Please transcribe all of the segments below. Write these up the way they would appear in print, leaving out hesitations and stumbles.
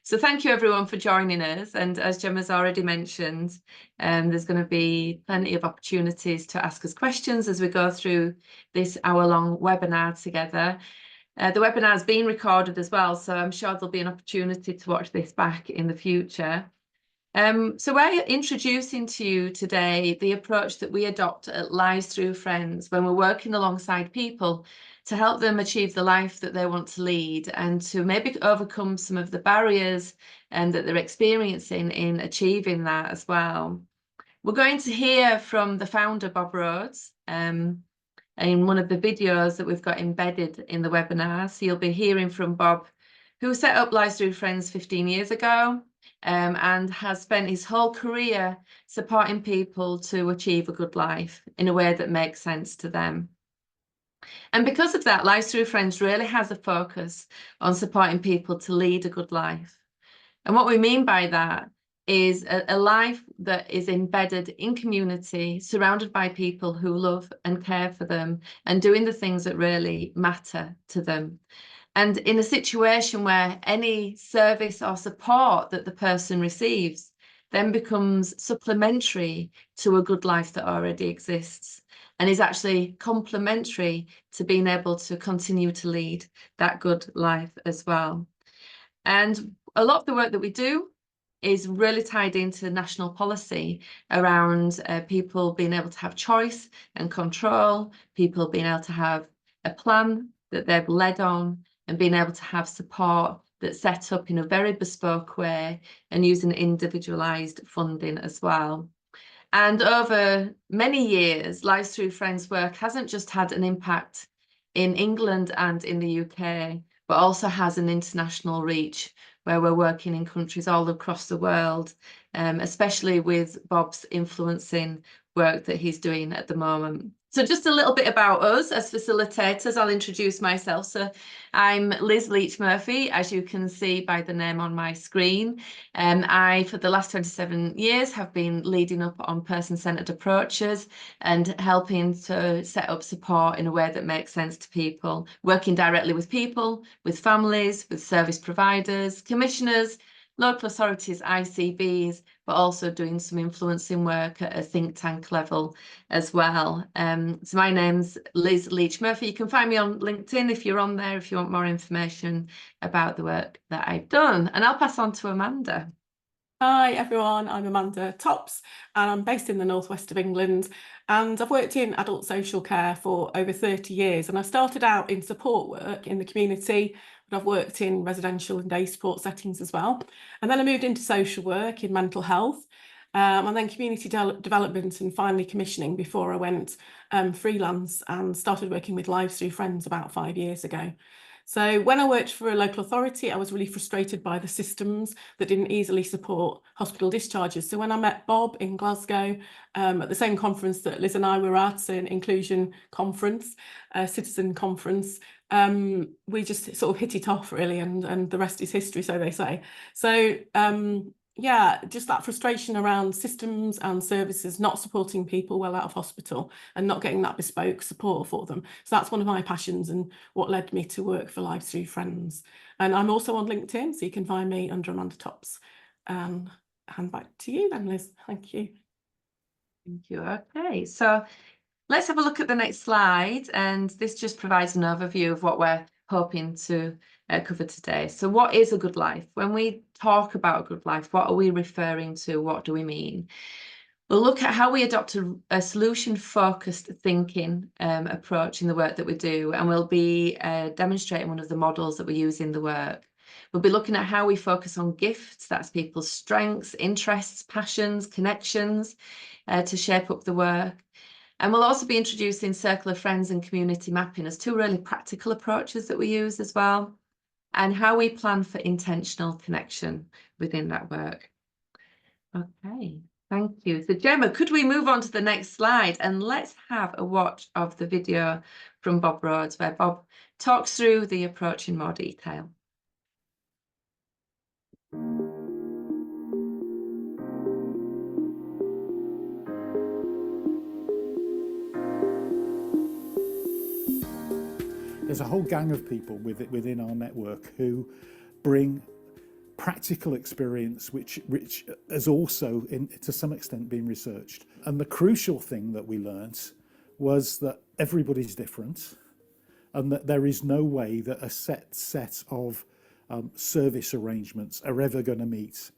So thank you everyone for joining us. And as Gemma's already mentioned, there's going to be plenty of opportunities to ask us questions as we go through this hour-long webinar together. The webinar is being recorded as well, so I'm sure there'll be an opportunity to watch this back in the future. So we're introducing to you today the approach that we adopt at Lives Through Friends when we're working alongside people to help them achieve the life that they want to lead and to maybe overcome some of the barriers that they're experiencing in achieving that as well. We're going to hear from the founder, Bob Rhodes, in one of the videos that we've got embedded in the webinar. So you'll be hearing from Bob, who set up Lives Through Friends 15 years ago, and has spent his whole career supporting people to achieve a good life in a way that makes sense to them. And because of that, Lives Through Friends really has a focus on supporting people to lead a good life. And what we mean by that is a life that is embedded in community, surrounded by people who love and care for them and doing the things that really matter to them. And in a situation where any service or support that the person receives then becomes supplementary to a good life that already exists and is actually complementary to being able to continue to lead that good life as well. And a lot of the work that we do is really tied into national policy around people being able to have choice and control, people being able to have a plan that they've led on, and being able to have support that's set up in a very bespoke way and using individualised funding as well. And over many years, Lives Through Friends work hasn't just had an impact in England and in the UK, but also has an international reach where we're working in countries all across the world, especially with Bob's influencing work that he's doing at the moment. So just a little bit about us as facilitators. I'll introduce myself. So I'm Liz Leach Murphy, as you can see by the name on my screen. I, for the last 27 years, have been leading up on person-centred approaches and helping to set up support in a way that makes sense to people, working directly with people, with families, with service providers, commissioners, local authorities, ICBs, but also doing some influencing work at a think tank level as well. So my name's Liz Leach Murphy. You can find me on LinkedIn if you're on there, if you want more information about the work that I've done. And I'll pass on to Amanda. Hi everyone, I'm Amanda Tops and I'm based in the northwest of England, and I've worked in adult social care for over 30 years, and I started out in support work in the community, but I've worked in residential and day support settings as well, and then I moved into social work in mental health, and then community development and finally commissioning before I went freelance and started working with Lives Through Friends about 5 years ago. So when I worked for a local authority, I was really frustrated by the systems that didn't easily support hospital discharges. So when I met Bob in Glasgow at the same conference that Liz and I were at, an inclusion conference, citizen conference, we just sort of hit it off really, and the rest is history, so they say. So yeah, just that frustration around systems and services not supporting people well out of hospital and not getting that bespoke support for them. So that's one of my passions and what led me to work for Lives Through Friends. And I'm also on LinkedIn, so you can find me under Amanda Tops. Hand back to you then, Liz. Thank you. Thank you. Okay, so let's have a look at the next slide, and this just provides an overview of what we're hoping to cover today. So what is a good life? When we talk about a good life, what are we referring to? What do we mean? We'll look at how we adopt a solution-focused thinking approach in the work that we do, and we'll be demonstrating one of the models that we use in the work. We'll be looking at how we focus on gifts, that's people's strengths, interests, passions, connections, to shape up the work. And we'll also be introducing circle of friends and community mapping as two really practical approaches that we use as well, and how we plan for intentional connection within that work. Okay, thank you. So Gemma, could we move on to the next slide, and let's have a watch of the video from Bob Rhodes where Bob talks through the approach in more detail. There's a whole gang of people within our network who bring practical experience which has also, to some extent, been researched. And the crucial thing that we learnt was that everybody's different, and that there is no way that a set of service arrangements are ever going to meet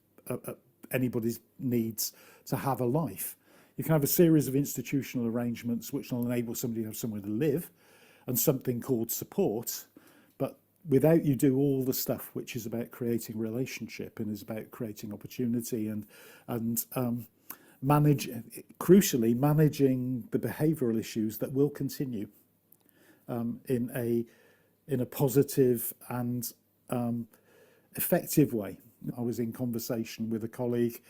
anybody's needs to have a life. You can have a series of institutional arrangements which will enable somebody to have somewhere to live and something called support, but without you do all the stuff which is about creating relationship and is about creating opportunity and crucially managing the behavioural issues that will continue in a positive and effective way. I was in conversation with a colleague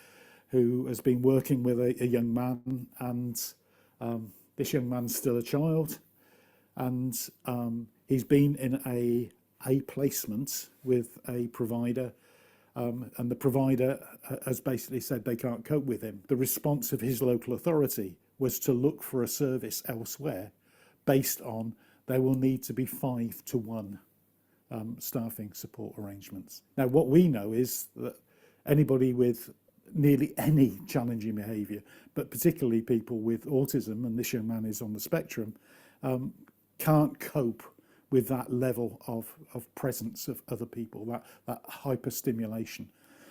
who has been working with a young man, and this young man's still a child, and he's been in a placement with a provider, and the provider has basically said they can't cope with him. The response of his local authority was to look for a service elsewhere based on there will need to be 5-to-1 staffing support arrangements. Now, what we know is that anybody with nearly any challenging behaviour, but particularly people with autism, and this young man is on the spectrum, can't cope with that level of presence of other people, that hyperstimulation.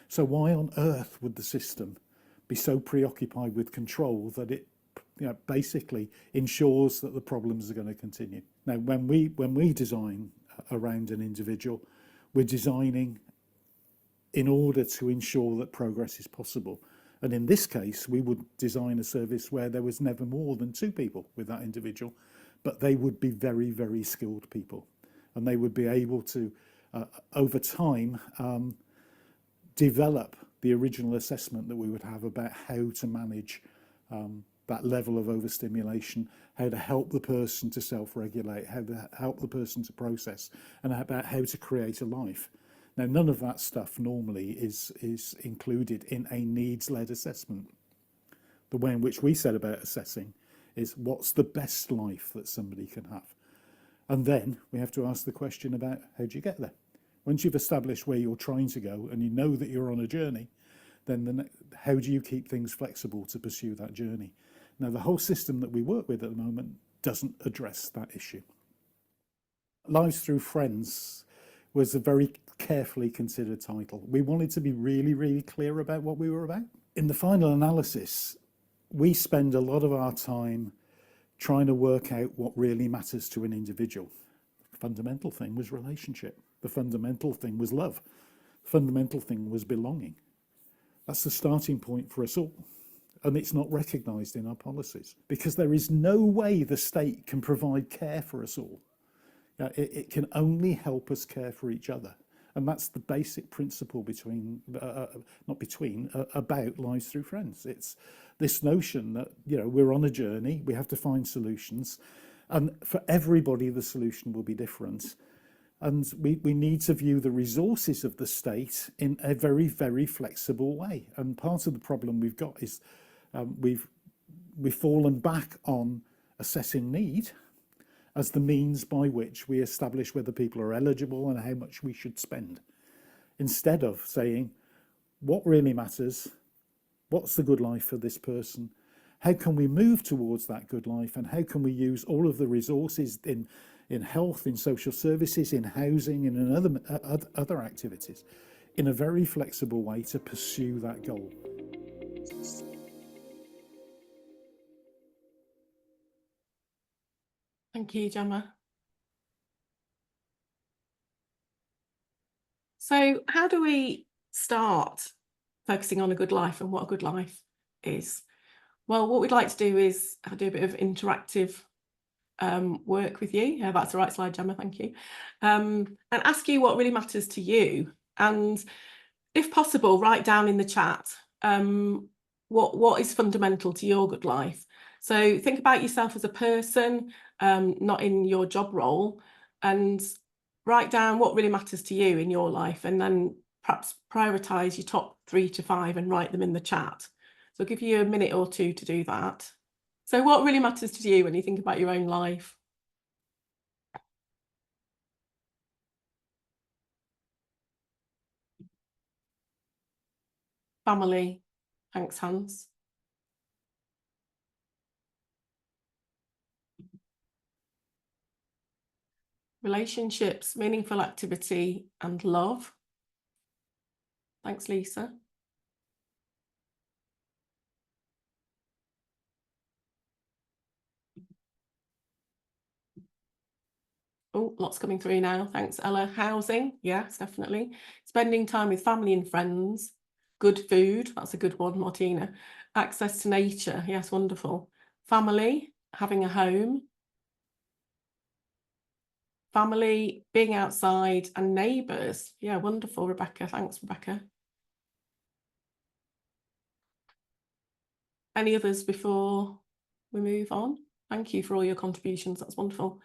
So why on earth would the system be so preoccupied with control that it basically ensures that the problems are going to continue? Now, when we design around an individual, we're designing in order to ensure that progress is possible. And in this case, we would design a service where there was never more than 2 people with that individual, but they would be very, very skilled people. And they would be able to, over time, develop the original assessment that we would have about how to manage that level of overstimulation, how to help the person to self-regulate, how to help the person to process, and about how to create a life. Now, none of that stuff normally is included in a needs-led assessment. The way in which we set about assessing is what's the best life that somebody can have. And then we have to ask the question about how do you get there? Once you've established where you're trying to go and you know that you're on a journey, then how do you keep things flexible to pursue that journey? Now, the whole system that we work with at the moment doesn't address that issue. Lives Through Friends was a very carefully considered title. We wanted to be really, really clear about what we were about. In the final analysis, we spend a lot of our time trying to work out what really matters to an individual. The fundamental thing was relationship. The fundamental thing was love. The fundamental thing was belonging. That's the starting point for us all. And it's not recognised in our policies because there is no way the state can provide care for us all. It can only help us care for each other. And that's the basic principle about Lives Through Friends. It's this notion that, we're on a journey, we have to find solutions. And for everybody, the solution will be different. And we need to view the resources of the state in a very, very flexible way. And part of the problem we've got is we've fallen back on assessing need as the means by which we establish whether people are eligible and how much we should spend, instead of saying what really matters, what's the good life for this person, how can we move towards that good life, and how can we use all of the resources in health, in social services, in housing, and in other activities in a very flexible way to pursue that goal. Thank you, Gemma. So how do we start focusing on a good life and what a good life is? Well, what we'd like to do is do a bit of interactive work with you. Yeah, that's the right slide, Gemma, thank you. And ask you what really matters to you. And if possible, write down in the chat what is fundamental to your good life. So think about yourself as a person, not in your job role, and write down what really matters to you in your life, and then perhaps prioritise your top 3 to 5 and write them in the chat. So I'll give you a minute or 2 to do that. So what really matters to you when you think about your own life? Family. Thanks, Hans. Relationships, meaningful activity, and love. Thanks, Lisa. Oh, lots coming through now. Thanks, Ella. Housing, yes, definitely. Spending time with family and friends. Good food, that's a good one, Martina. Access to nature, yes, wonderful. Family, having a home. Family, being outside, and neighbours. Yeah, wonderful, Rebecca. Thanks, Rebecca. Any others before we move on? Thank you for all your contributions. That's wonderful.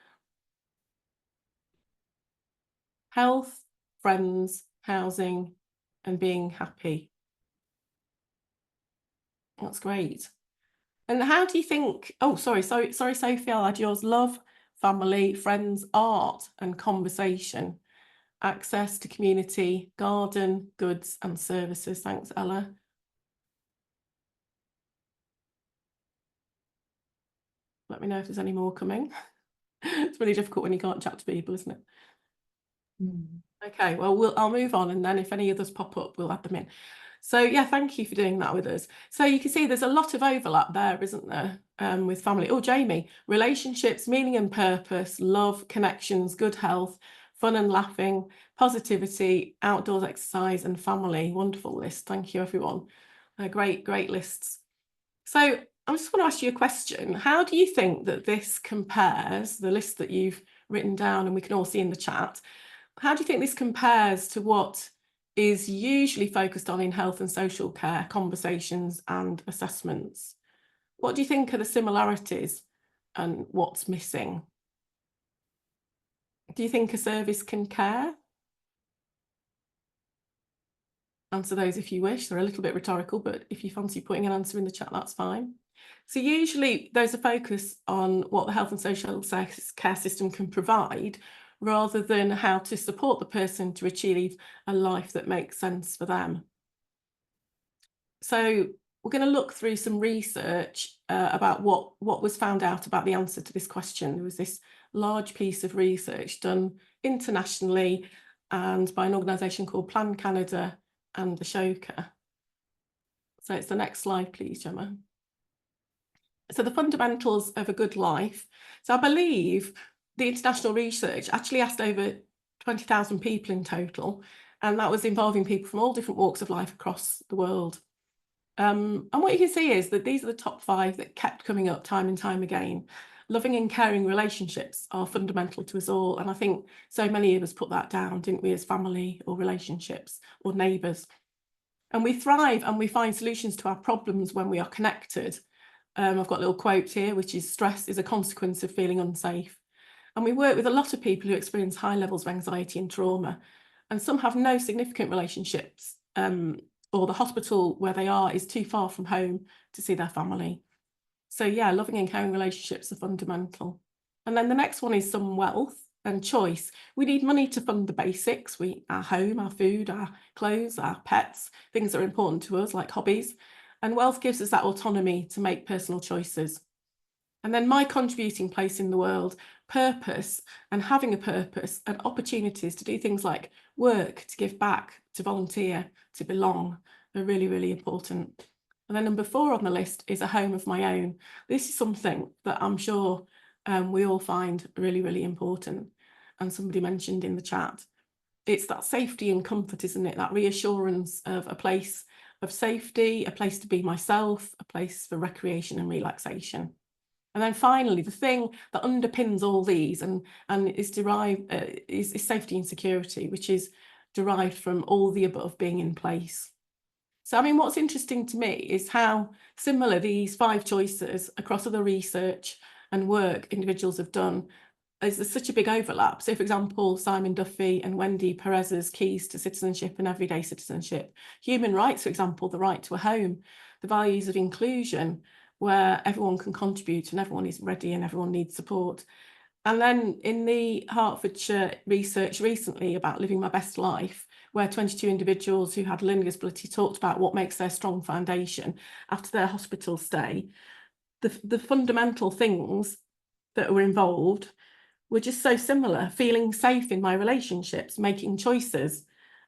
Health, friends, housing, and being happy. That's great. And how do you think, oh, sorry, Sophie, I'll add yours. Love, family, friends, art, and conversation. Access to community, garden, goods, and services. Thanks, Ella. Let me know if there's any more coming. It's really difficult when you can't chat to people, isn't it? Okay, well, I'll move on, and then if any others pop up, we'll add them in. So yeah, thank you for doing that with us. So you can see there's a lot of overlap there, isn't there, with family. Oh, Jamie, relationships, meaning and purpose, love, connections, good health, fun and laughing, positivity, outdoors exercise, and family. Wonderful list. Thank you, everyone. Great lists. So I just want to ask you a question. How do you think that this compares, the list that you've written down and we can all see in the chat, how do you think this compares to what is usually focused on in health and social care, conversations and assessments? What do you think are the similarities and what's missing? Do you think a service can care? Answer those if you wish. They're a little bit rhetorical, but if you fancy putting an answer in the chat, that's fine. So usually there's a focus on what the health and social care system can provide, rather than how to support the person to achieve a life that makes sense for them. So we're going to look through some research about what was found out about the answer to this question. There was this large piece of research done internationally and by an organisation called Plan Canada and the Ashoka. So it's the next slide, please, Gemma. So the fundamentals of a good life. So I believe the international research actually asked over 20,000 people in total, and that was involving people from all different walks of life across the world. And what you can see is that these are the top 5 that kept coming up time and time again. Loving and caring relationships are fundamental to us all, and I think so many of us put that down, didn't we, as family or relationships or neighbours. And we thrive and we find solutions to our problems when we are connected. I've got a little quote here, which is stress is a consequence of feeling unsafe. And we work with a lot of people who experience high levels of anxiety and trauma, and some have no significant relationships, or the hospital where they are is too far from home to see their family. So yeah, loving and caring relationships are fundamental. And then the next one is some wealth and choice. We need money to fund the basics, our home, our food, our clothes, our pets, things that are important to us like hobbies. And wealth gives us that autonomy to make personal choices. And then my contributing place in the world, purpose and having a purpose and opportunities to do things like work, to give back, to volunteer, to belong are really, really important. And then number 4 on the list is a home of my own. This is something that I'm sure we all find really, really important. And somebody mentioned in the chat, it's that safety and comfort, isn't it? That reassurance of a place of safety, a place to be myself, a place for recreation and relaxation. And then finally, the thing that underpins all these and is derived is safety and security, which is derived from all the above being in place. So, I mean, what's interesting to me is how similar these 5 choices across other research and work individuals have done. There's such a big overlap. So, for example, Simon Duffy and Wendy Perez's keys to citizenship and everyday citizenship. Human rights, for example, the right to a home, the values of inclusion, where everyone can contribute and everyone is ready and everyone needs support. And then in the Hertfordshire research recently about living my best life, where 22 individuals who had learning disability talked about what makes their strong foundation after their hospital stay. The fundamental things that were involved were just so similar: feeling safe in my relationships, making choices,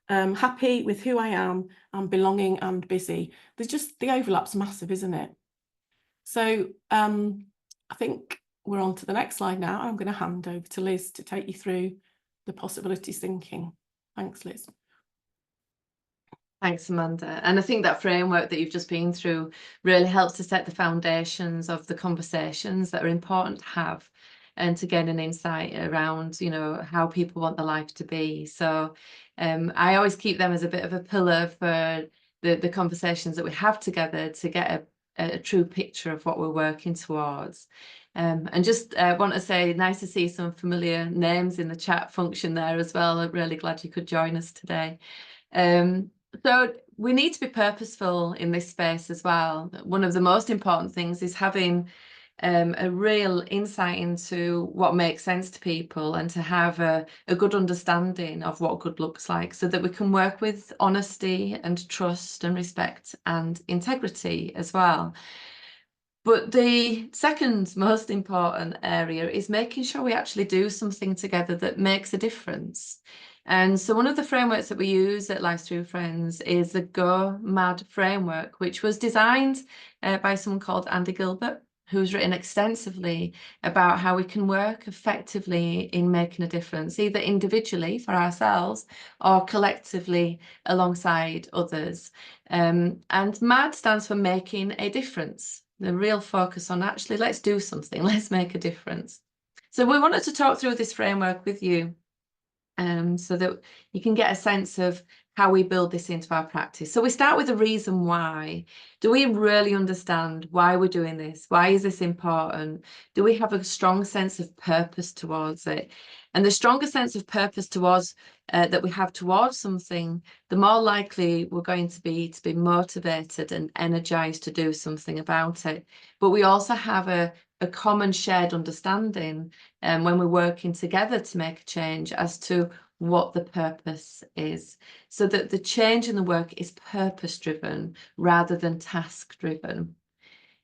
happy with who I am, and belonging and busy. The overlap's massive, isn't it? So I think we're on to the next slide now. I'm going to hand over to Liz to take you through the possibilities thinking. Thanks, Liz. Thanks, Amanda. And I think that framework that you've just been through really helps to set the foundations of the conversations that are important to have, and to get an insight around, you know, how people want their life to be. So I always keep them as a bit of a pillar for the conversations that we have together, to get a true picture of what we're working towards. And just want to say, nice to see some familiar names in the chat function there as well. I'm really glad you could join us today. So we need to be purposeful in this space as well. One of the most important things is having a real insight into what makes sense to people, and to have a good understanding of what good looks like, so that we can work with honesty and trust and respect and integrity as well. But the second most important area is making sure we actually do something together that makes a difference. And so one of the frameworks that we use at Life Through Friends is the Go Mad framework, which was designed by someone called Andy Gilbert, who's written extensively about how we can work effectively in making a difference, either individually for ourselves or collectively alongside others. And MAD stands for making a difference. The real focus on actually, let's do something, let's make a difference. So we wanted to talk through this framework with you, so that you can get a sense of how we build this into our practice. So we start with the reason why. Do we really understand why we're doing this? Why is this important? Do we have a strong sense of purpose towards it? And the stronger sense of purpose towards that we have towards something, the more likely we're going to be motivated and energized to do something about it. But we also have a common shared understanding, when we're working together to make a change, as to what the purpose is, so that the change in the work is purpose driven rather than task driven.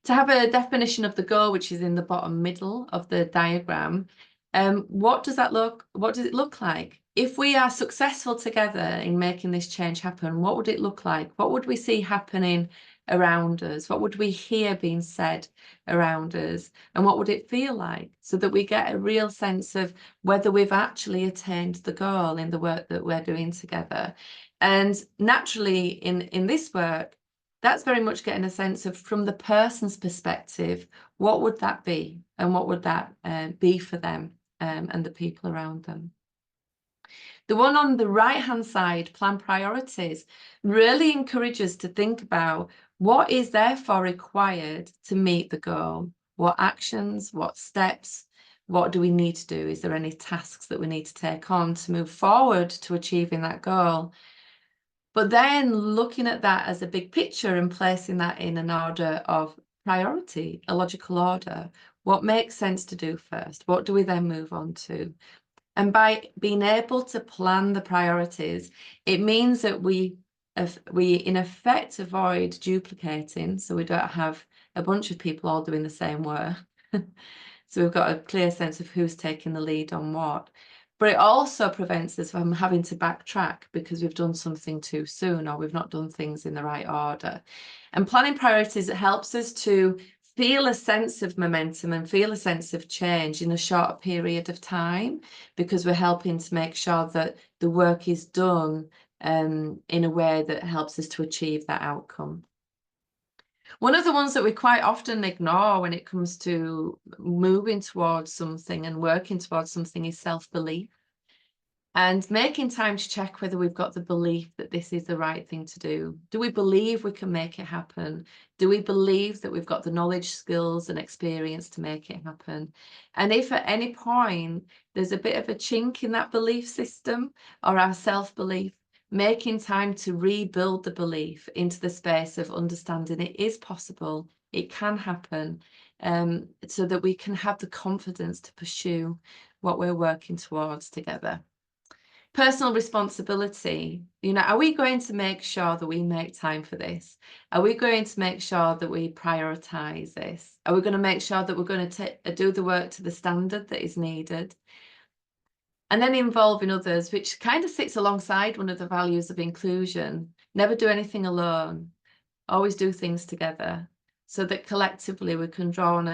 To have a definition of the goal, which is in the bottom middle of the diagram, what does it look like? If we are successful together in making this change happen, what would it look like? What would we see happening around us? What would we hear being said around us? And what would it feel like? So that we get a real sense of whether we've actually attained the goal in the work that we're doing together. And naturally, in this work, that's very much getting a sense of, from the person's perspective, what would that be? And what would that be for them and the people around them? The one on the right-hand side, plan priorities, really encourages to think about what is therefore required to meet the goal. What actions, what steps, what do we need to do? Is there any tasks that we need to take on to move forward to achieving that goal? But then looking at that as a big picture and placing that in an order of priority, a logical order. What makes sense to do first? What do we then move on to? And by being able to plan the priorities, it means that we in effect avoid duplicating, so we don't have a bunch of people all doing the same work. So we've got a clear sense of who's taking the lead on what. But it also prevents us from having to backtrack because we've done something too soon, or we've not done things in the right order. And planning priorities, it helps us to feel a sense of momentum and feel a sense of change in a shorter period of time, because we're helping to make sure that the work is done in a way that helps us to achieve that outcome. One of the ones that we quite often ignore when it comes to moving towards something and working towards something is self-belief. And making time to check whether we've got the belief that this is the right thing to do. Do we believe we can make it happen? Do we believe that we've got the knowledge, skills, and experience to make it happen? And if at any point there's a bit of a chink in that belief system or our self-belief, making time to rebuild the belief into the space of understanding it is possible, it can happen, so that we can have the confidence to pursue what we're working towards together. Personal responsibility, you know, are we going to make sure that we make time for this? Are we going to make sure that we prioritize this? Are we going to make sure that we're going to do the work to the standard that is needed? And then involving others, which kind of sits alongside one of the values of inclusion. Never do anything alone. Always do things together, so that collectively we can draw on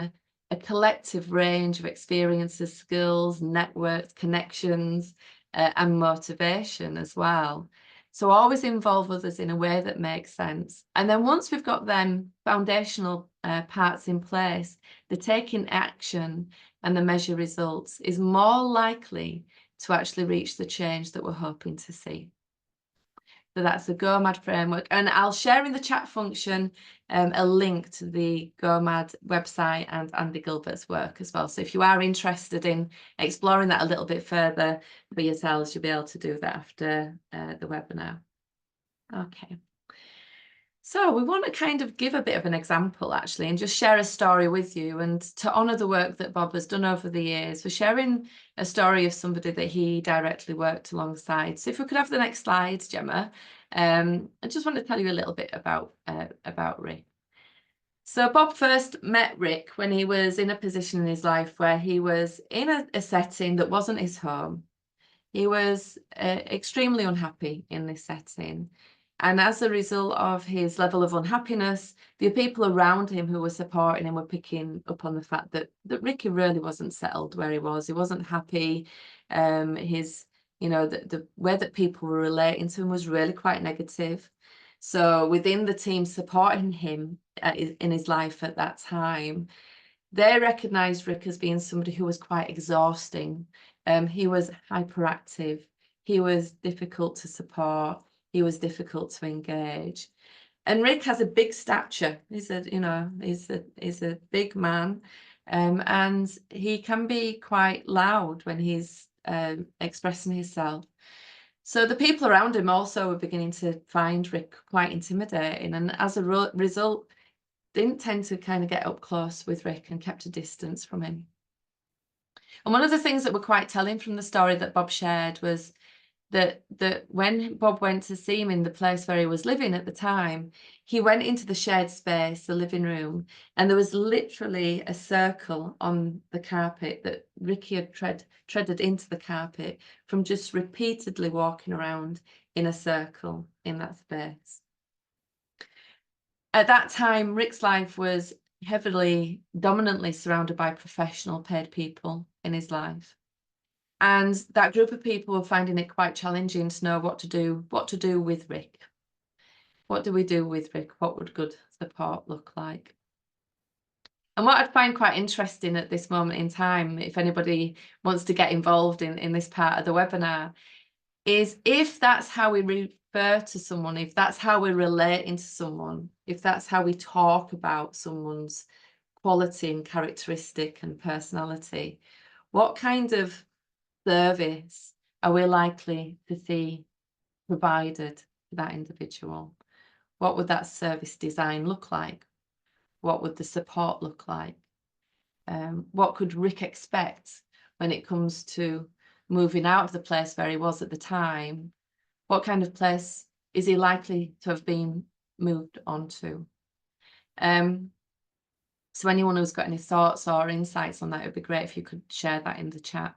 a collective range of experiences, skills, networks, connections, and motivation as well. So always involve others in a way that makes sense. And then once we've got them foundational parts in place, the taking action and the measure results is more likely to actually reach the change that we're hoping to see. So that's the GOMAD framework. And I'll share in the chat function a link to the GOMAD website and Andy Gilbert's work as well. So if you are interested in exploring that a little bit further for yourselves, you'll be able to do that after the webinar. Okay. So we want to kind of give a bit of an example, actually, and just share a story with you, and to honour the work that Bob has done over the years. We're sharing a story of somebody that he directly worked alongside. So if we could have the next slide, Gemma. I just want to tell you a little bit about Rick. So Bob first met Rick when he was in a position in his life where he was in a setting that wasn't his home. He was extremely unhappy in this setting. And as a result of his level of unhappiness, the people around him who were supporting him were picking up on the fact that Ricky really wasn't settled where he was. He wasn't happy. The way that people were relating to him was really quite negative. So within the team supporting him in his life at that time, they recognised Rick as being somebody who was quite exhausting. He was hyperactive. He was difficult to support. He was difficult to engage. And Rick has a big stature. He's a big man, and he can be quite loud when he's expressing himself. So the people around him also were beginning to find Rick quite intimidating, and as a result, didn't tend to kind of get up close with Rick and kept a distance from him. And one of the things that were quite telling from the story that Bob shared was that when Bob went to see him in the place where he was living at the time, he went into the shared space, the living room, and there was literally a circle on the carpet that Ricky had treaded into the carpet from just repeatedly walking around in a circle in that space. At that time, Rick's life was dominantly surrounded by professional paid people in his life. And that group of people were finding it quite challenging to know what to do with Rick. What do we do with Rick? What would good support look like? And what I'd find quite interesting at this moment in time, if anybody wants to get involved in this part of the webinar, is if that's how we refer to someone, if that's how we're relating to someone, if that's how we talk about someone's quality and characteristic and personality, what kind of service are we likely to see provided to that individual? What would that service design look like? What would the support look like? What could Rick expect when it comes to moving out of the place where he was at the time? What kind of place is he likely to have been moved on to? So anyone who's got any thoughts or insights on that, it would be great if you could share that in the chat.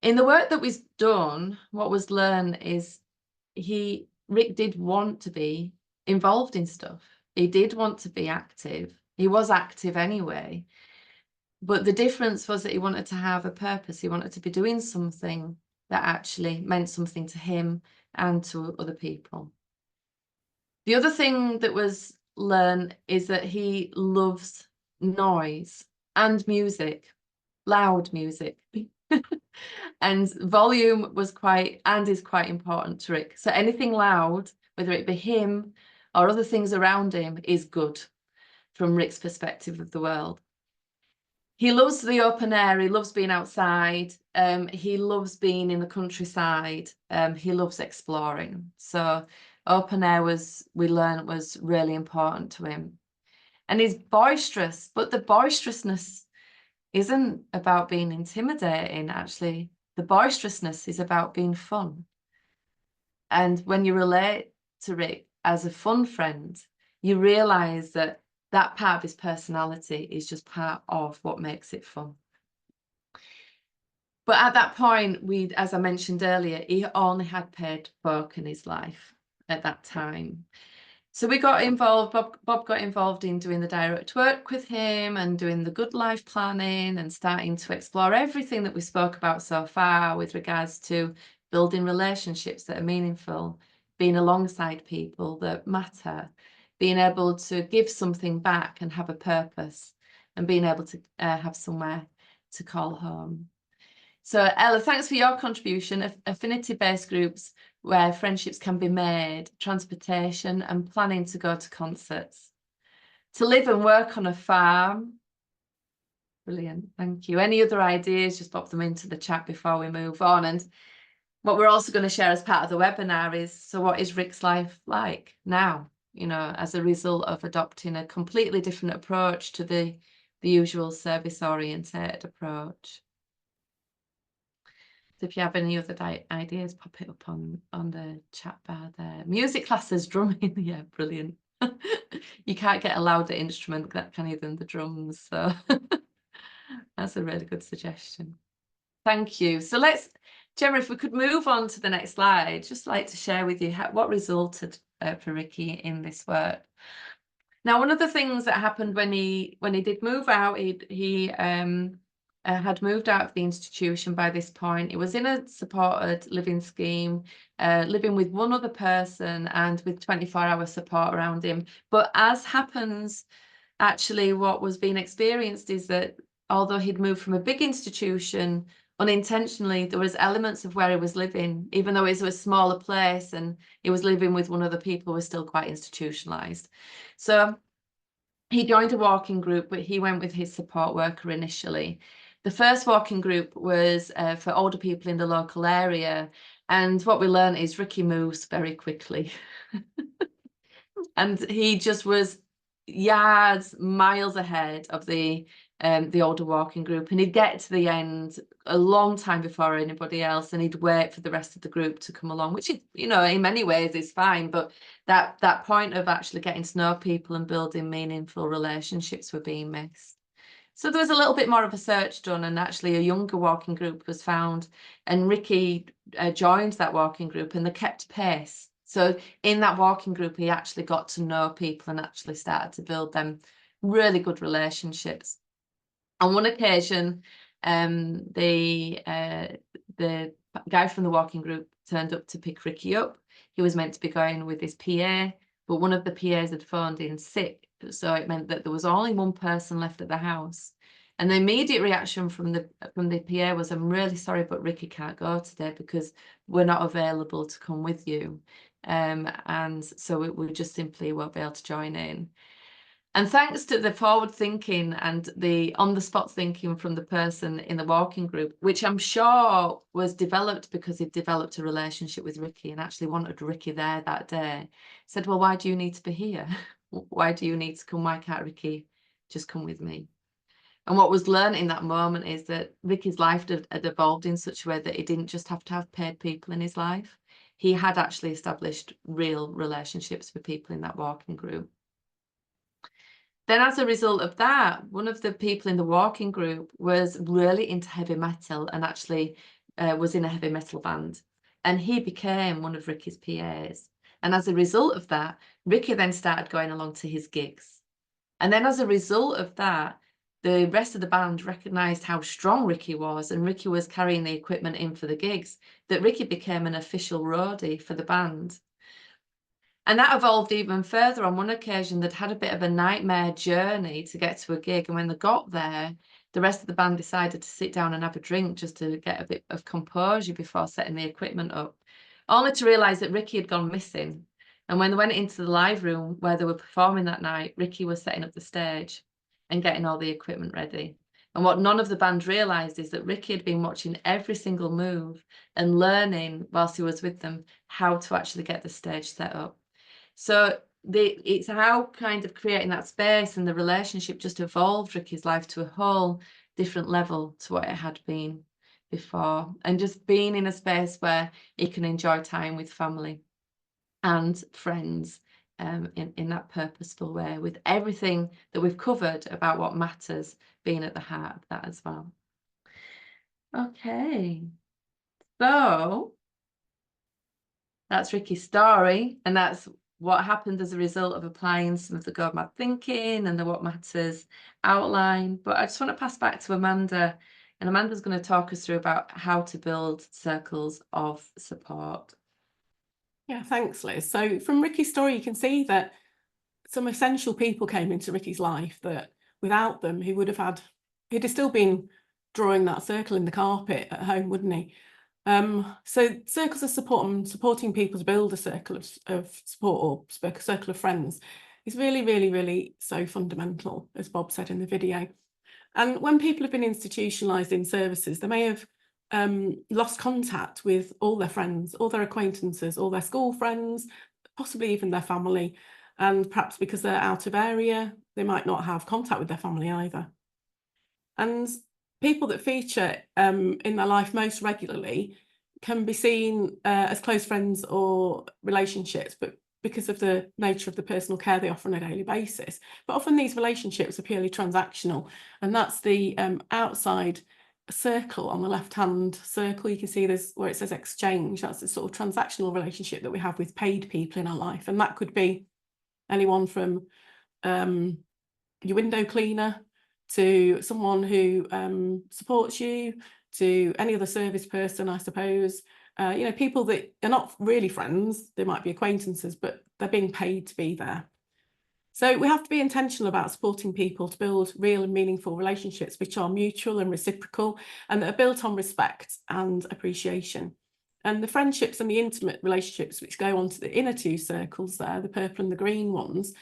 In the work that we've done, what was learned is Rick did want to be involved in stuff. He did want to be active. He was active anyway. But the difference was that he wanted to have a purpose. He wanted to be doing something that actually meant something to him and to other people. The other thing that was learned is that he loves noise and music, loud music. And volume was is quite important to Rick. So anything loud, whether it be him or other things around him, is good from Rick's perspective of the world. He loves the open air. He loves being outside. He loves being in the countryside. He loves exploring. So open air we learned was really important to him. And he's boisterous, but the boisterousness isn't about being intimidating. Actually, The boisterousness is about being fun. And when you relate to Rick as a fun friend, you realise that that part of his personality is just part of what makes it fun. But at that point, as I mentioned earlier, he only had paid folk in his life at that time. So we got involved, Bob got involved in doing the direct work with him and doing the good life planning and starting to explore everything that we spoke about so far with regards to building relationships that are meaningful, being alongside people that matter, being able to give something back and have a purpose, and being able to have somewhere to call home. So Ella, thanks for your contribution. Affinity-based groups where friendships can be made, transportation and planning to go to concerts. To live and work on a farm. Brilliant, thank you. Any other ideas, just pop them into the chat before we move on. And what we're also going to share as part of the webinar is, so what is Rick's life like now, you know, as a result of adopting a completely different approach to the usual service-oriented approach. So if you have any other ideas, pop it up on the chat bar there. Music classes, drumming, yeah, brilliant. You can't get a louder instrument that can you than the drums, so that's a really good suggestion. Thank you. So let's, Gemma, if we could move on to the next slide, just like to share with you what resulted for Ricky in this work. Now, one of the things that happened when he did move out, he had moved out of the institution by this point. He was in a supported living scheme, living with one other person and with 24-hour support around him. But as happens, actually, what was being experienced is that although he'd moved from a big institution, unintentionally, there was elements of where he was living, even though it was a smaller place and he was living with one other people, who was still quite institutionalized. So he joined a walking group, but he went with his support worker initially. The first walking group was for older people in the local area. And what we learned is Ricky moves very quickly. And he just was yards, miles ahead of the older walking group. And he'd get to the end a long time before anybody else, and he'd wait for the rest of the group to come along, which, you know, in many ways is fine. But that point of actually getting to know people and building meaningful relationships were being missed. So there was a little bit more of a search done, and actually a younger walking group was found, and Ricky joined that walking group, and they kept pace. So in that walking group, he actually got to know people and actually started to build them really good relationships. On one occasion, the guy from the walking group turned up to pick Ricky up. He was meant to be going with his PA, but one of the PAs had phoned in sick. So it meant that there was only one person left at the house. And the immediate reaction from the PA was, "I'm really sorry, but Ricky can't go today because we're not available to come with you." And so we just simply won't be able to join in. And thanks to the forward thinking and the on-the-spot thinking from the person in the walking group, which I'm sure was developed because he'd developed a relationship with Ricky and actually wanted Ricky there that day, said, "Well, why do you need to be here? Why do you need to come? Why can't Ricky just come with me?" And what was learned in that moment is that Ricky's life had evolved in such a way that he didn't just have to have paid people in his life. He had actually established real relationships with people in that walking group. Then as a result of that, one of the people in the walking group was really into heavy metal and actually was in a heavy metal band. And he became one of Ricky's PAs. And as a result of that, Ricky then started going along to his gigs. And then as a result of that, the rest of the band recognised how strong Ricky was, and Ricky was carrying the equipment in for the gigs, that Ricky became an official roadie for the band. And that evolved even further. On one occasion, they'd had a bit of a nightmare journey to get to a gig. And when they got there, the rest of the band decided to sit down and have a drink just to get a bit of composure before setting the equipment up, only to realise that Ricky had gone missing. And when they went into the live room where they were performing that night, Ricky was setting up the stage and getting all the equipment ready. And what none of the band realised is that Ricky had been watching every single move and learning whilst he was with them how to actually get the stage set up. So it's how kind of creating that space and the relationship just evolved Ricky's life to a whole different level to what it had been before, and just being in a space where he can enjoy time with family and friends in that purposeful way, with everything that we've covered about what matters being at the heart of that as well. Okay, so that's Ricky's story, and that's what happened as a result of applying some of the GoMad thinking and the What Matters outline. But I just want to pass back to Amanda, and Amanda's going to talk us through about how to build circles of support. Yeah, thanks, Liz. So from Ricky's story, you can see that some essential people came into Ricky's life that without them, he'd have still been drawing that circle in the carpet at home, wouldn't he? So circles of support and supporting people to build a circle of support or a circle of friends is really, really, really so fundamental, as Bob said in the video. And when people have been institutionalised in services, they may have lost contact with all their friends, all their acquaintances, all their school friends, possibly even their family. And perhaps because they're out of area, they might not have contact with their family either. And people that feature in their life most regularly can be seen as close friends or relationships, but because of the nature of the personal care they offer on a daily basis. But often these relationships are purely transactional, and that's the outside circle on the left-hand circle. You can see there's where it says exchange. That's the sort of transactional relationship that we have with paid people in our life, and that could be anyone from your window cleaner to someone who supports you, to any other service person, I suppose. People that are not really friends, they might be acquaintances, but they're being paid to be there. So we have to be intentional about supporting people to build real and meaningful relationships which are mutual and reciprocal, and that are built on respect and appreciation. And the friendships and the intimate relationships which go on to the inner two circles there, the purple and the green ones,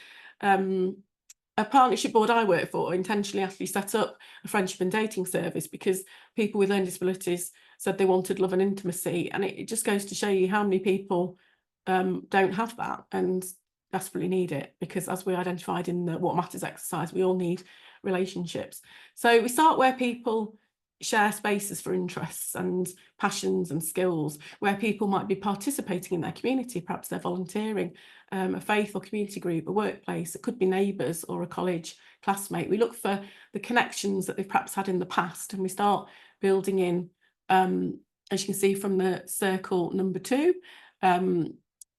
a partnership board I work for intentionally actually set up a friendship and dating service because people with learning disabilities said they wanted love and intimacy, and it just goes to show you how many people don't have that and desperately need it, because as we identified in the What Matters exercise, we all need relationships. So we start where people share spaces for interests and passions and skills, where people might be participating in their community. Perhaps they're volunteering, a faith or community group, a workplace. It could be neighbours or a college classmate. We look for the connections that they've perhaps had in the past, and we start building in, as you can see from the circle number 2,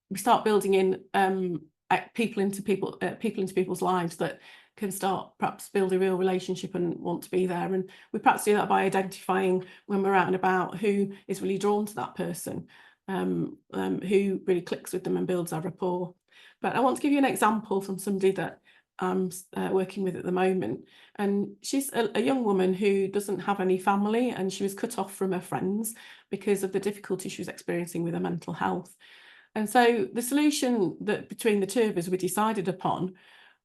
we start building in people into people's lives that can start perhaps build a real relationship and want to be there. And we perhaps do that by identifying when we're out and about who is really drawn to that person, who really clicks with them and builds our rapport. But I want to give you an example from somebody that I'm working with at the moment. And she's a young woman who doesn't have any family, and she was cut off from her friends because of the difficulty she was experiencing with her mental health. And so the solution that between the two of us we decided upon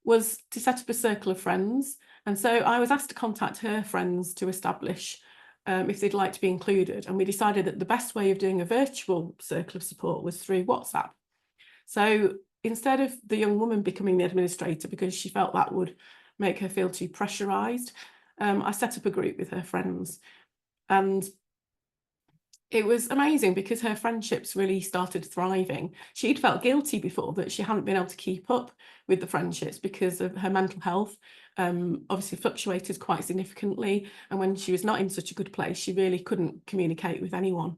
was to set up a circle of friends. And so I was asked to contact her friends to establish if they'd like to be included. And we decided that the best way of doing a virtual circle of support was through WhatsApp. So instead of the young woman becoming the administrator because she felt that would make her feel too pressurised, I set up a group with her friends. And it was amazing because her friendships really started thriving. She'd felt guilty before that she hadn't been able to keep up with the friendships because of her mental health. Obviously fluctuated quite significantly. And when she was not in such a good place, she really couldn't communicate with anyone.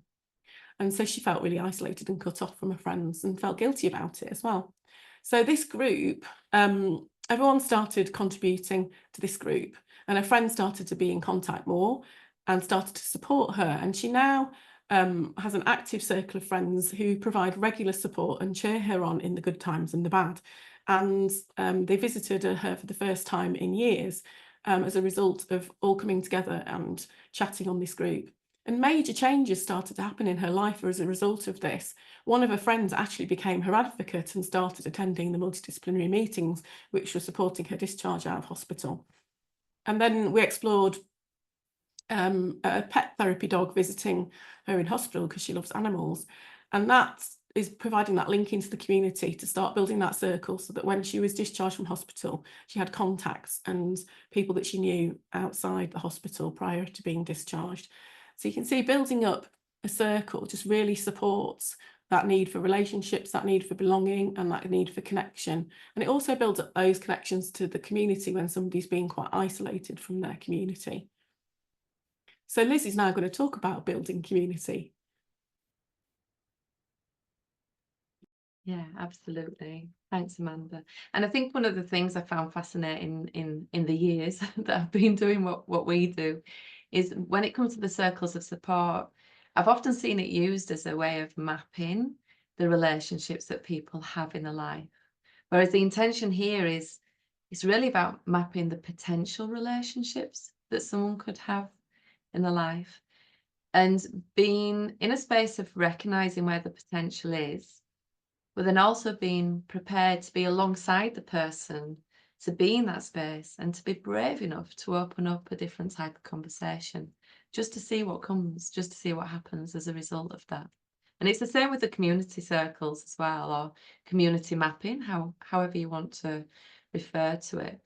And so she felt really isolated and cut off from her friends and felt guilty about it as well. So this group, everyone started contributing to this group, and her friends started to be in contact more and started to support her. And she now has an active circle of friends who provide regular support and cheer her on in the good times and the bad. And they visited her for the first time in years as a result of all coming together and chatting on this group. And major changes started to happen in her life as a result of this. One of her friends actually became her advocate and started attending the multidisciplinary meetings, which were supporting her discharge out of hospital. And then we explored a pet therapy dog visiting her in hospital because she loves animals. And that is providing that link into the community to start building that circle, so that when she was discharged from hospital, she had contacts and people that she knew outside the hospital prior to being discharged. So you can see building up a circle just really supports that need for relationships, that need for belonging, and that need for connection. And it also builds up those connections to the community when somebody's being quite isolated from their community. So Liz is now going to talk about building community. Yeah, absolutely. Thanks, Amanda. And I think one of the things I found fascinating in the years that I've been doing what we do is when it comes to the circles of support, I've often seen it used as a way of mapping the relationships that people have in their life. Whereas the intention here is it's really about mapping the potential relationships that someone could have in their life, and being in a space of recognizing where the potential is, but then also being prepared to be alongside the person, to be in that space and to be brave enough to open up a different type of conversation, just to see what comes, just to see what happens as a result of that. And it's the same with the community circles as well, or community mapping, however you want to refer to it.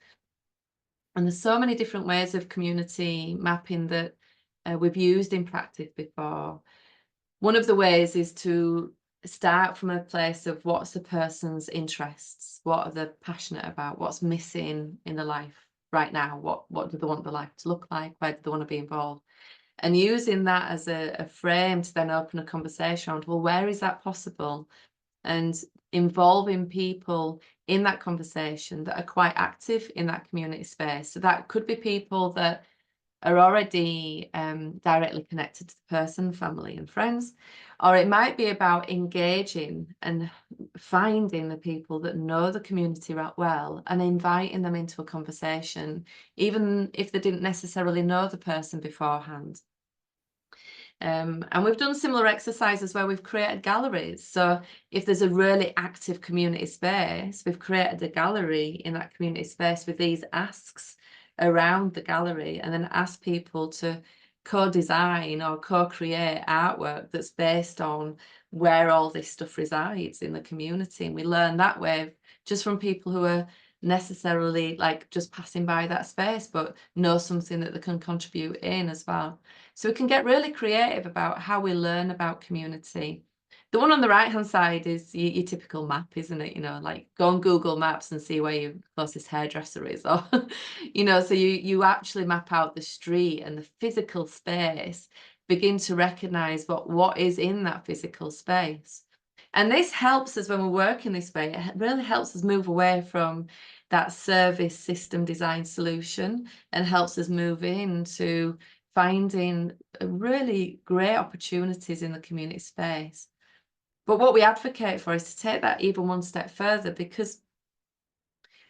And there's so many different ways of community mapping that we've used in practice before. One of the ways is to start from a place of what's the person's interests, what are they passionate about, what's missing in their life right now, what do they want their life to look like, where do they want to be involved, and using that as a frame to then open a conversation around, well, where is that possible, and involving people in that conversation that are quite active in that community space. So that could be people that are already directly connected to the person, family and friends, or it might be about engaging and finding the people that know the community well and inviting them into a conversation, even if they didn't necessarily know the person beforehand. And we've done similar exercises where we've created galleries. So if there's a really active community space, we've created a gallery in that community space with these asks around the gallery, and then ask people to co-design or co-create artwork that's based on where all this stuff resides in the community. And we learn that way just from people who are necessarily like just passing by that space, but know something that they can contribute in as well. So we can get really creative about how we learn about community. The one on the right hand side is your typical map, isn't it? You know, like go on Google Maps and see where your closest hairdresser is, or you know, so you actually map out the street and the physical space, begin to recognize what is in that physical space. And this helps us when we work in this way. It really helps us move away from that service system design solution and helps us move into finding really great opportunities in the community space. But what we advocate for is to take that even one step further, because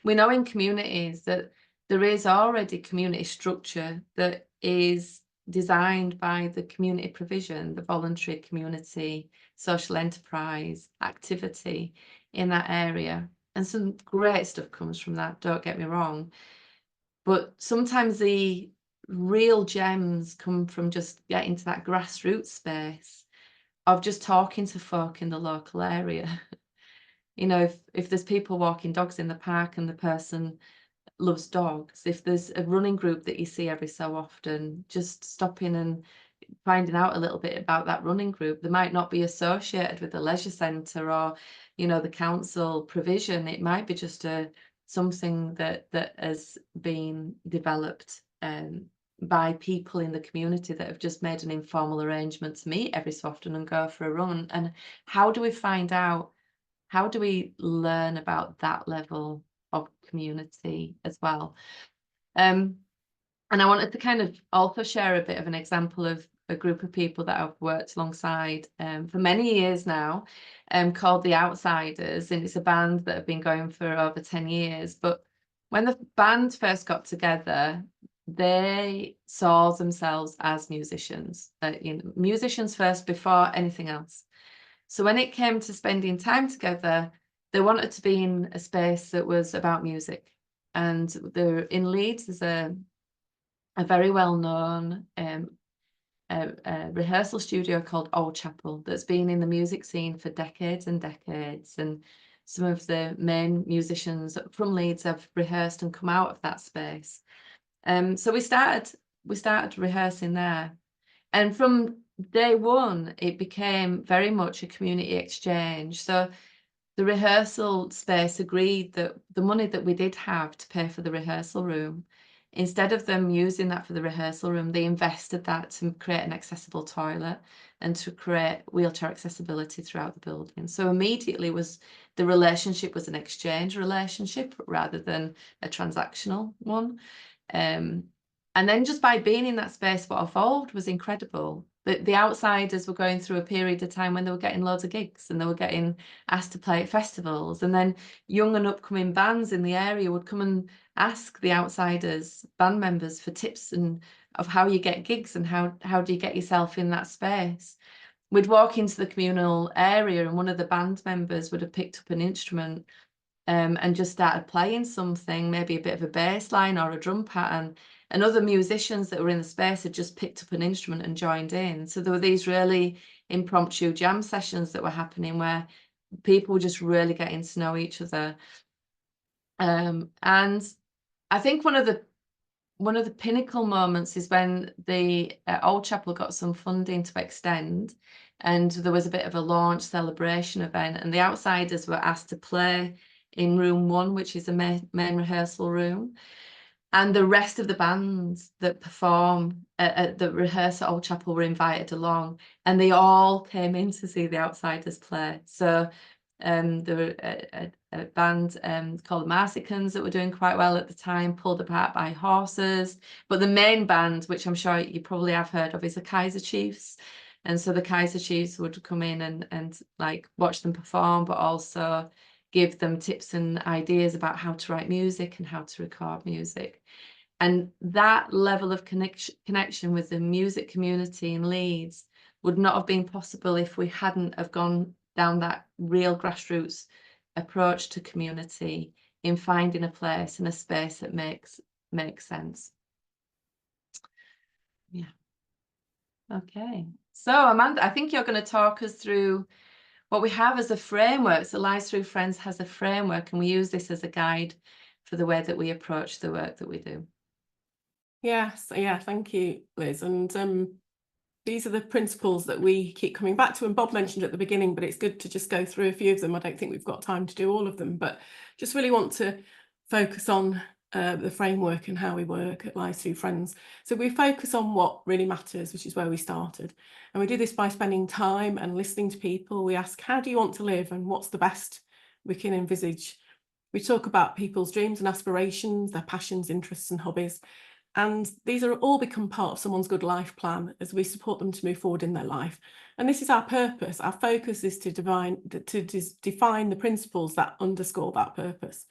we know in communities that there is already community structure that is designed by the community provision, the voluntary community, social enterprise activity in that area. And some great stuff comes from that, don't get me wrong. But sometimes the real gems come from just getting to that grassroots space of just talking to folk in the local area. You know, if there's people walking dogs in the park and the person loves dogs, if there's a running group that you see every so often, just stopping and finding out a little bit about that running group. They might not be associated with the leisure centre or, you know, the council provision. It might be just something that has been developed by people in the community that have just made an informal arrangement to meet every so often and go for a run. And how do we find out, how do we learn about that level of community as well? And I wanted to kind of also share a bit of an example of a group of people that I've worked alongside for many years now, called The Outsiders, and it's a band that have been going for over 10 years. But when the band first got together, they saw themselves as musicians, you know, musicians first before anything else. So when it came to spending time together, they wanted to be in a space that was about music. And they're in Leeds, there's a very well-known rehearsal studio called Old Chapel that's been in the music scene for decades and decades. And some of the main musicians from Leeds have rehearsed and come out of that space. So we started rehearsing there. And from day one, it became very much a community exchange. So the rehearsal space agreed that the money that we did have to pay for the rehearsal room, instead of them using that for the rehearsal room, they invested that to create an accessible toilet and to create wheelchair accessibility throughout the building. So immediately the relationship was an exchange relationship rather than a transactional one. And then just by being in that space, what evolved was incredible. The outsiders were going through a period of time when they were getting loads of gigs and they were getting asked to play at festivals. And then young and upcoming bands in the area would come and ask the outsiders, band members, for tips and of how you get gigs and how do you get yourself in that space. We'd walk into the communal area and one of the band members would have picked up an instrument and just started playing something, maybe a bit of a bass line or a drum pattern. And other musicians that were in the space had just picked up an instrument and joined in. So there were these really impromptu jam sessions that were happening where people were just really getting to know each other. And I think one of the pinnacle moments is when the Old Chapel got some funding to extend, and there was a bit of a launch celebration event, and the outsiders were asked to play in room 1, which is the main rehearsal room. And the rest of the bands that perform at the rehearsal at Old Chapel were invited along, and they all came in to see the outsiders play. So there were a band called the Marsicans that were doing quite well at the time, pulled apart by horses. But the main band, which I'm sure you probably have heard of, is the Kaiser Chiefs. And so the Kaiser Chiefs would come in and like watch them perform, but also give them tips and ideas about how to write music and how to record music. And that level of connection with the music community in Leeds would not have been possible if we hadn't have gone down that real grassroots approach to community in finding a place and a space that makes sense. Yeah. Okay. So Amanda, I think you're going to talk us through what we have as a framework. So Lives Through Friends has a framework, and we use this as a guide for the way that we approach the work that we do. Yes, yeah, thank you, Liz. And these are the principles that we keep coming back to, and Bob mentioned at the beginning, but it's good to just go through a few of them. I don't think we've got time to do all of them, but just really want to focus on the framework and how we work at Lives Through Friends. So we focus on what really matters, which is where we started. And we do this by spending time and listening to people. We ask, how do you want to live and what's the best we can envisage? We talk about people's dreams and aspirations, their passions, interests and hobbies. And these are all become part of someone's good life plan as we support them to move forward in their life. And this is our purpose. Our focus is to define the principles that underscore that purpose.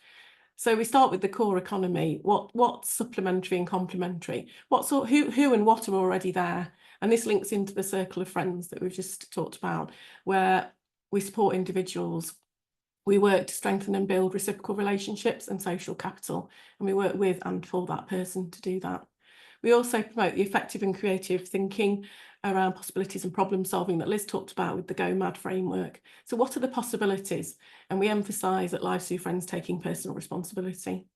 So we start with the core economy. What's supplementary and complementary? Who and what are already there? And this links into the circle of friends that we've just talked about, where we support individuals. We work to strengthen and build reciprocal relationships and social capital, and we work with and for that person to do that. We also promote the effective and creative thinking around possibilities and problem solving that Liz talked about with the Go Mad framework. So what are the possibilities? And we emphasise at Lives Through Friends taking personal responsibility.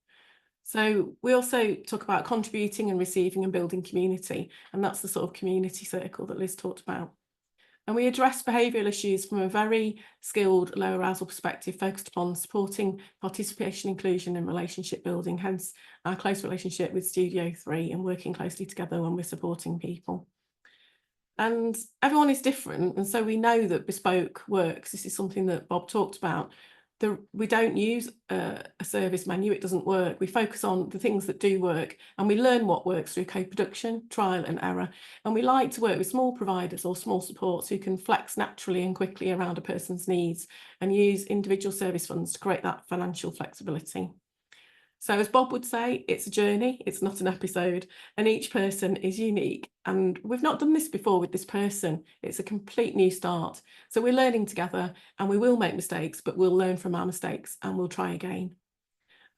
So we also talk about contributing and receiving and building community, and that's the sort of community circle that Liz talked about. And we address behavioural issues from a very skilled low arousal perspective, focused upon supporting participation, inclusion and relationship building, hence our close relationship with Studio 3 and working closely together when we're supporting people. And everyone is different, and so we know that bespoke works. This is something that Bob talked about. We don't use a service menu, it doesn't work. We focus on the things that do work, and we learn what works through co-production, trial and error. And we like to work with small providers or small supports who can flex naturally and quickly around a person's needs and use individual service funds to create that financial flexibility. So as Bob would say, it's a journey, it's not an episode, and each person is unique. And we've not done this before with this person. It's a complete new start. So we're learning together, and we will make mistakes, but we'll learn from our mistakes and we'll try again.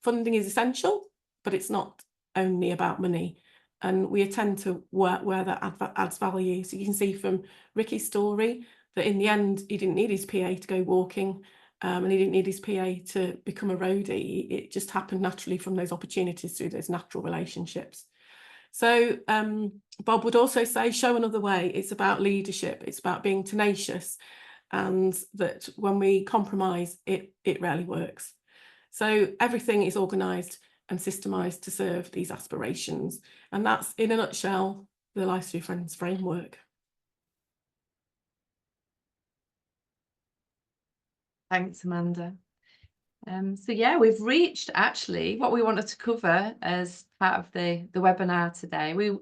Funding is essential, but it's not only about money. And we attend to where that adds value. So you can see from Ricky's story that in the end, he didn't need his PA to go walking. And he didn't need his PA to become a roadie. It just happened naturally from those opportunities through those natural relationships. So Bob would also say, show another way. It's about leadership. It's about being tenacious, and that when we compromise, it rarely works. So everything is organised and systemised to serve these aspirations. And that's, in a nutshell, the Life Through Friends framework. Thanks, Amanda. So yeah, we've reached actually what we wanted to cover as part of the webinar today. We're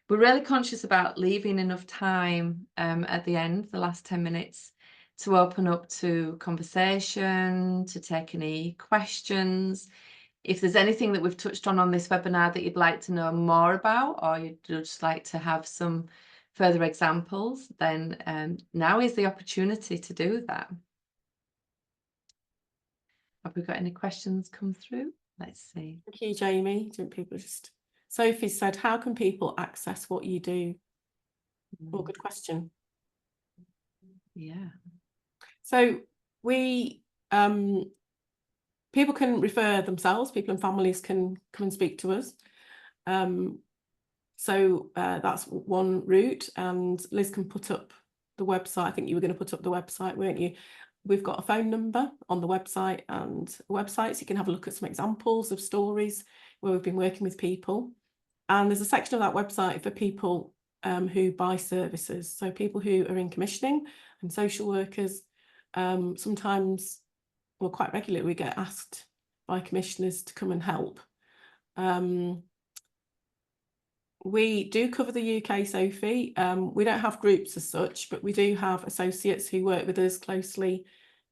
really conscious about leaving enough time at the end, the last 10 minutes, to open up to conversation, to take any questions. If there's anything that we've touched on this webinar that you'd like to know more about, or you'd just like to have some further examples, then now is the opportunity to do that. Have we got any questions come through? Let's see. Thank you, Jamie. Don't people just... Sophie said, how can people access what you do? Well, good question. Yeah. So we, people can refer themselves, people and families can come and speak to us. So that's one route, and Liz can put up the website. I think you were going to put up the website, weren't you? We've got a phone number on the website and websites. So you can have a look at some examples of stories where we've been working with people. And there's a section of that website for people who buy services. So people who are in commissioning and social workers. Sometimes, well, quite regularly, we get asked by commissioners to come and help. We do cover the UK, Sophie. We don't have groups as such, but we do have associates who work with us closely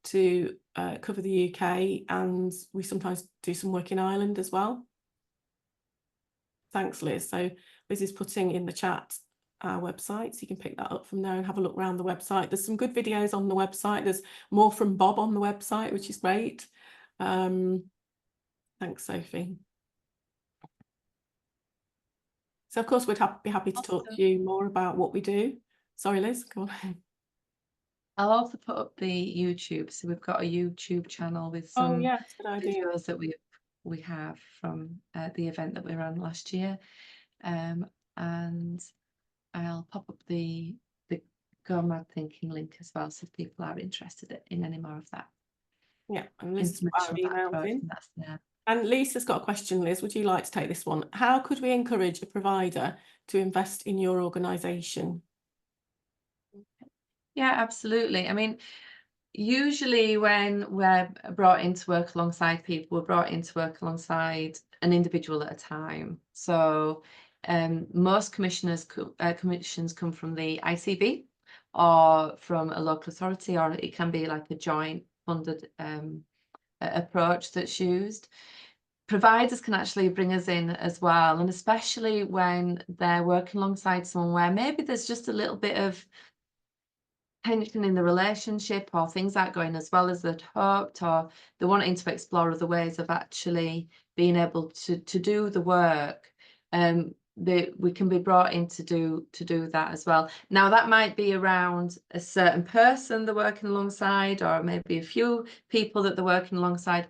to cover the UK, and we sometimes do some work in Ireland as well. Thanks, Liz. So Liz is putting in the chat our website, so you can pick that up from there and have a look around the website. There's some good videos on the website. There's more from Bob on the website, which is great. Thanks, Sophie. So, of course, we'd be happy to talk to you more about what we do. Sorry, Liz, go on. I'll also put up the YouTube. So we've got a YouTube channel with some videos that we have from the event that we ran last year. And I'll pop up the Go Mad Thinking link as well, so if people are interested in any more of that. Yeah, and Liz that's there. And Lisa's got a question, Liz. Would you like to take this one? How could we encourage a provider to invest in your organisation? Yeah, absolutely. I mean, usually when we're brought in to work alongside people, we're brought in to work alongside an individual at a time. So most commissions come from the ICB or from a local authority, or it can be like a joint funded approach that's used. Providers can actually bring us in as well, and especially when they're working alongside someone where maybe there's just a little bit of tension in the relationship, or things aren't going as well as they'd hoped, or they're wanting to explore other ways of actually being able to do the work. We can be brought in to do that as well. Now, that might be around a certain person they're working alongside, or maybe a few people that they're working alongside.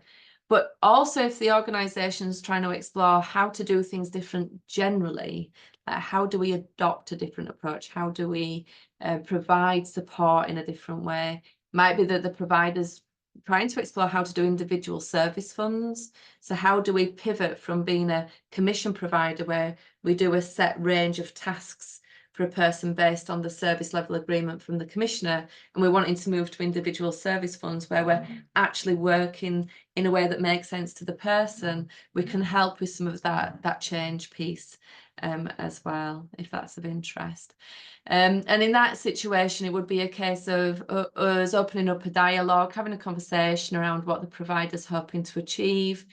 But also, if the organisation's trying to explore how to do things different generally, how do we adopt a different approach? How do we provide support in a different way? Might be that the provider's trying to explore how to do individual service funds. So how do we pivot from being a commission provider where we do a set range of tasks for a person based on the service level agreement from the commissioner, and we're wanting to move to individual service funds where we're actually working in a way that makes sense to the person? We can help with some of that change piece as well, if that's of interest. And in that situation, it would be a case of us opening up a dialogue, having a conversation around what the provider's hoping to achieve.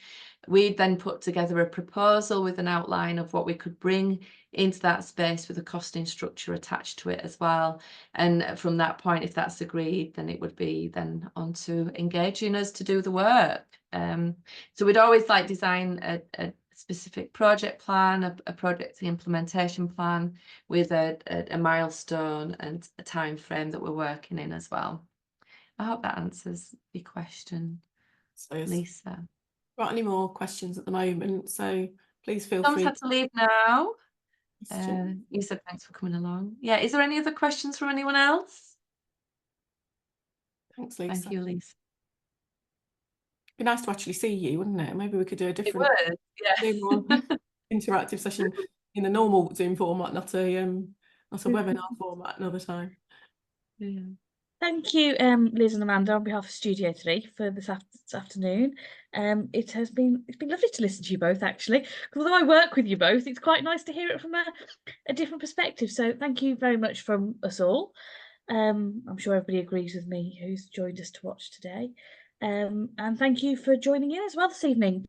We'd then put together a proposal with an outline of what we could bring into that space with a costing structure attached to it as well. And from that point, if that's agreed, then it would be then on to engaging us to do the work. So we'd always like design a specific project plan, a project implementation plan with a milestone and a time frame that we're working in as well. I hope that answers your question, Lisa. Got any more questions at the moment? So please feel Tom's free. had to leave now. You said thanks for coming along. Yeah, is there any other questions from anyone else? Thanks, Lisa. Thank you, Lisa. Be nice to actually see you, wouldn't it? Maybe we could do a It different would, yeah. Zoom interactive session in the normal Zoom format, not a webinar format another time. Yeah. Thank you, Liz and Amanda, on behalf of Studio 3 for this afternoon. It's been lovely to listen to you both, actually. 'Cause although I work with you both, it's quite nice to hear it from a different perspective. So thank you very much from us all. I'm sure everybody agrees with me who's joined us to watch today. And thank you for joining in as well this evening.